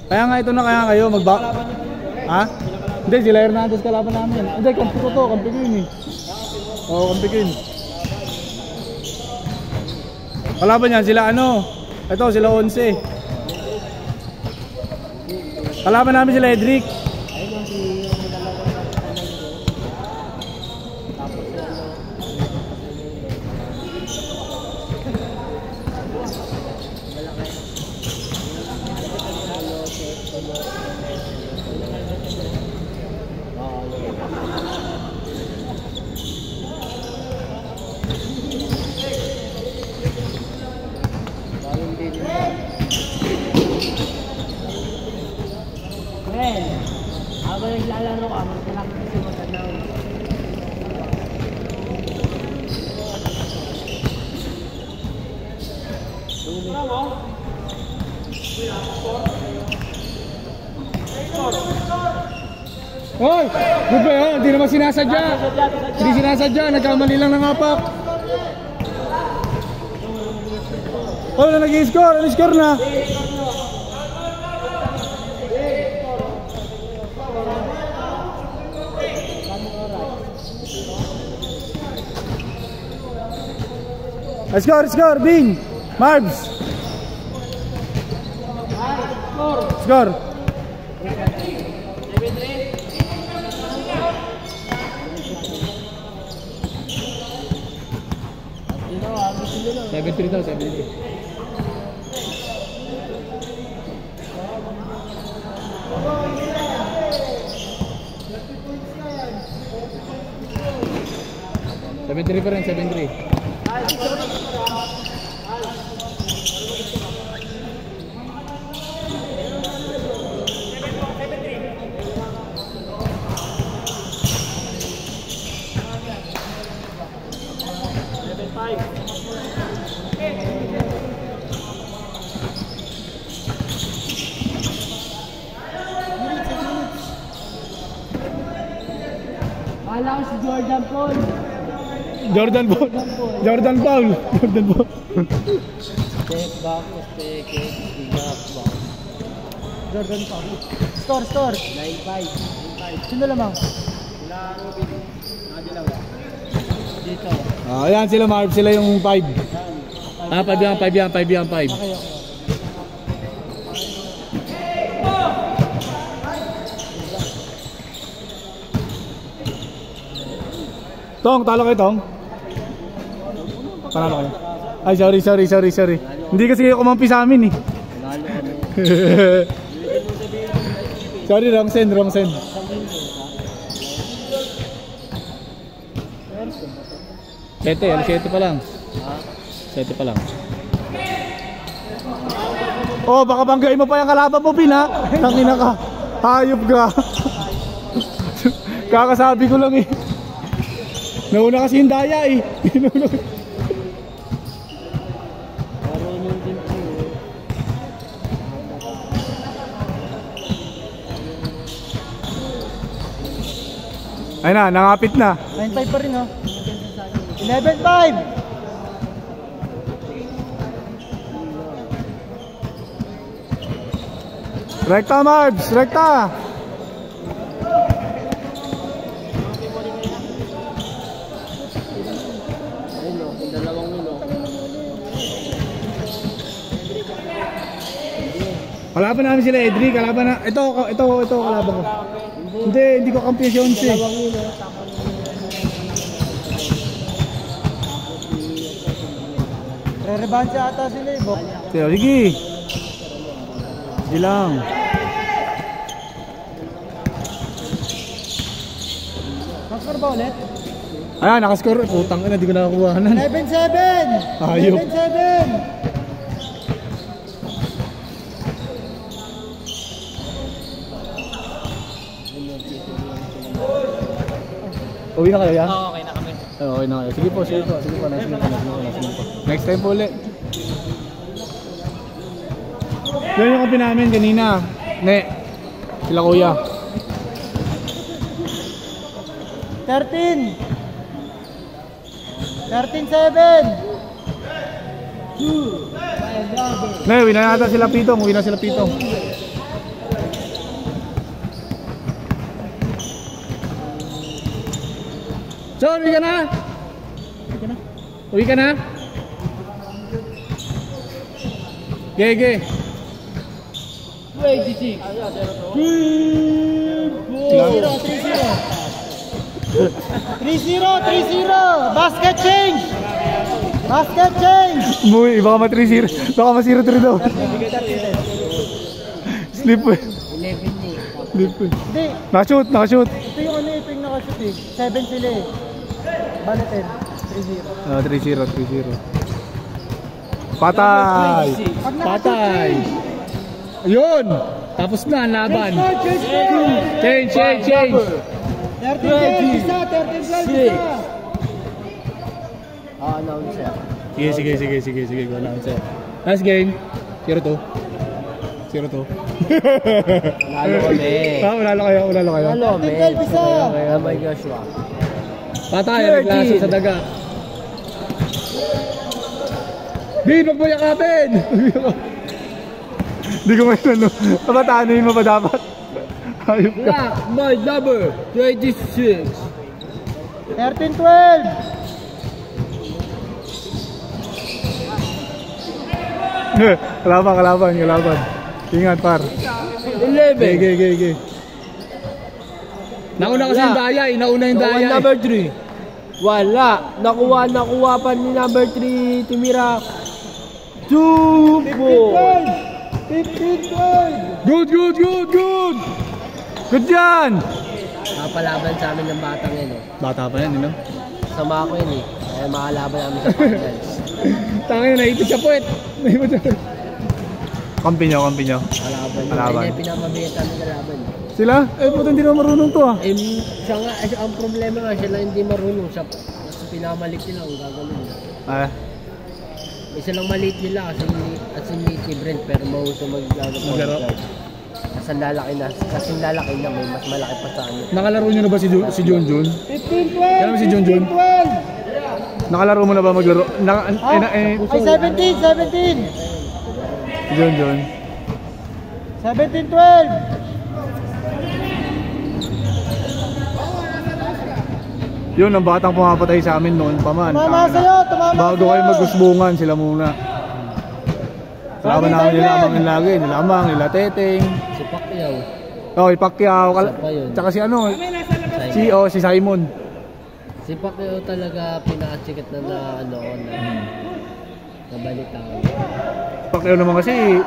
Kaya nga ito na kaya kayo magba... Ha? Hindi, sila Hernandez kalaban namin. Hindi, kampi ko to, kampi ko yun eh. Oo, kampi ko yun. Kalaban yan, sila ano? Ito, sila 11. Kalaban namin sila Edric. Habang naglalaro ka, magkailangan kasi magkanaw. Hoy! Bube ha? Hindi naman sinasadya! Hindi sinasadya! Nagkamali lang ng apak! Oh, na nag-i-score! Nag-i-score na! Score! Score! Bing! Marbs! Score! Seven-three daw, 7-3. Seven-three pa rin, 7-3. Alam si Jordan Paul. Jordan Paul. Jordan Paul. Jordan Paul. Step back, step back. Jordan Paul. Score, score. 9-5. Sino lamang? Sila Robin. Nadilaw. Dito. Ayan sila Marv, sila yung 5. 5 yan. Okay. Tong, talo kayo Tong? Panalo kayo? Ay sorry. Hindi kasi kayo kumampi sa amin eh. Sorry, wrong send. Sete pa lang. Oh, baka banggain mo pa yung kalaban mo, Pin ha? Tangina ka. Hayop ka. Kakasabi ko lang eh. Nauna kasi yung daya eh. Ay na, nangapit na. 9-5 pa rin oh. 11-5. Rekta Marbs, rekta. Kalaban namin sila Edric, kalaban na ito kalaban ko. Hindi ko kampiyon si 11. Re-revancha ata sila eh, Bok. Sige. Sige lang. Nakascore ba ulit? Ayan, nakascore. Putang ina, di ko nakakuhanan. 11-7. Ayop. 11-7. Uwi na kayo yan? Oo, okay na kami. Okay na kayo. Sige po. Next time po ulit. Yan yung kapi namin kanina. Sila kuya. 13-7. Uwi na yata sila Pitong. Son, uwi ka na? Uwi ka na? Gege. 26. 3-0. Basket change. Boy, baka ma-3-0. Baka ma-0-3 daw. Slip eh. 11 Slip eh. Hindi. Nakashoot. Ito yung ano yung nakashoot eh. 7 sila eh. Bala 10. 3-0. 3-0. Patay. Ayun. Tapos na ang laban. Change. 13-12 isa. Announcer. Sige. Go announcer. Last game. 0-2. Lalo kami. Unalo kayo. Lalo kami. 13-12 isa. Oh my gosh, wow. Patay. Naglaso sa daga. Di, magbayakapin! Di ko ngayon ano. Pabatanin mo pa dapat. Ayop ka. Black, my number 26. 13-12. Kalaban. Ingat par. 11. Gege. Nauna kasi yung daya. Nauna yung daya. Number 3. Wala. Nakuha pa ni number 3. Tumira. 2 points. 15-12. Good. Good yan. Napalaban sa amin ng batang yan eh. Bata pa yan, no? Sama ko yun eh. Kaya makalaban namin sa finals. Tangin na, naipit siya puwet. Kampi nyo. Kalaban. Kalaban. Kaya pinamabigat namin kalaban. Sila? Puto hindi naman marunong to ah. Siya nga, ang problema nga, siya lang hindi marunong. Siya, pinamalik nila ang gagawin nila. Isa lang maliit nila kasi si Brent pero mahuso Maglaro. Kasing lalaki na may mas malaki pa sa ano. Nakalaro nyo na ba si Junjun? 15-12. Kaya naman si Junjun? 15-12. Nakalaro mo na ba maglaro? Ay, 17. Si Junjun. 17-12. Yun, ang batang pumapatay sa amin noon pa man. Tumama sa'yo. Bago kayo magusbungan, sila muna. Kalaban namin nila Amang lagi. Nila Amang, nila Teteng. Si Pacquiao. Pacquiao. Tsaka si ano? Si Simon. Si Pacquiao talaga pinakasikat na nabalita ko. Pacquiao naman kasi,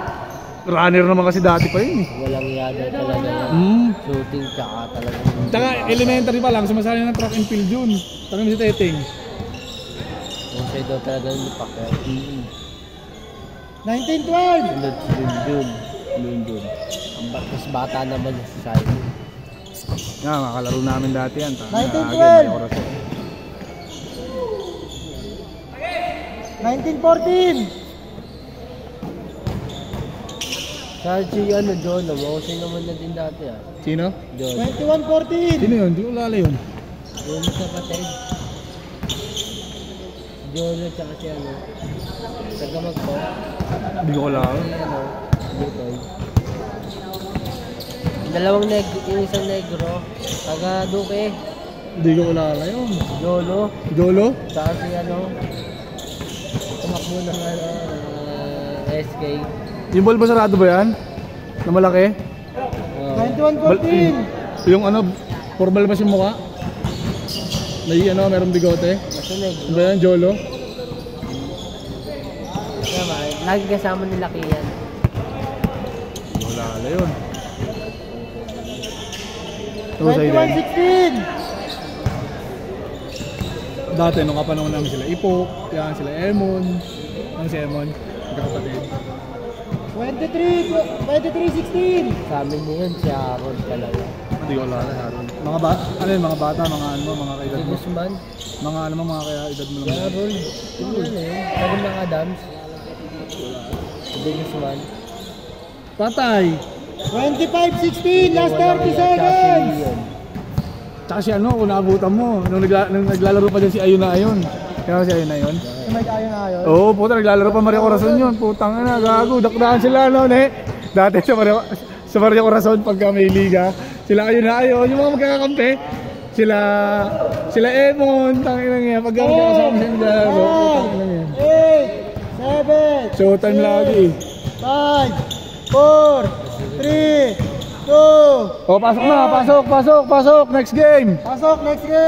runner naman kasi dati pa yun. Walang yada talaga shooting tsaka talaga. Tsaka elementary pa lang, sumasali ng track and field yun. Tanong si Teteng. Kung siya daw talaga ni Pacquiao. 19-12. Sunod si Lunjun. Ang mas bata naman yung si Simon. Makalaro namin dati yan. 19-12. 19-14. Saan si Jolo? Mahusay naman na din dati ah. Sino? Jolo. 21-14. Sino yun? Hindi ko lala yun. Jolo sa kapatid. Jolo tsaka si Tagamag po. Hindi ko lala. Butoy. Yung isang negro. Taga Duque. Hindi ko lala yun. Jolo? Tsaka si tumakbo ng SK. Yung ball ba sarado ba yan? Na malaki? 21-14. Yung formal ba yung mukha? May merong bigote? Basta negro. Ano ba yan, Jolo? Lagi kasama nila Kian. Wala na yun. 21-16. Dati nung kapanahon namin sila Ipok, yan sila Emon. Si Emon, magkakapatid. 23-16. Sa amin na yun, si Aaron talaga. Hindi ko alala, Aaron. Mga bata, mga kaedad Si mo. Guzman. Mga mga kaya edad mo Si lang. Aaron. Tingnan na yun. Sabi ng Adams. Si Guzman. Patay! 25-16. Last 30 seconds. Tsaka si kung naabutan mo, nung naglalaro pa dyan si Ayun na Ayun. Kaya si Ayun na Ayun? May ayon. Oo, puta, naglalaro pa Maria Corazon yun. Putang ina, gago, dakdaan sila noon eh. Dati sa Maria Corazon pagka may liga, sila Ayun na Ayun, yung mga magkakakampi. Sila Emon, tangin lang yan. Pag kasama siya ng laro, tangin lang yan. 8, 7, Showtime lagi. 5, 4, 3, 2. O, pasok na, pasok. Next game. Pasok, next game.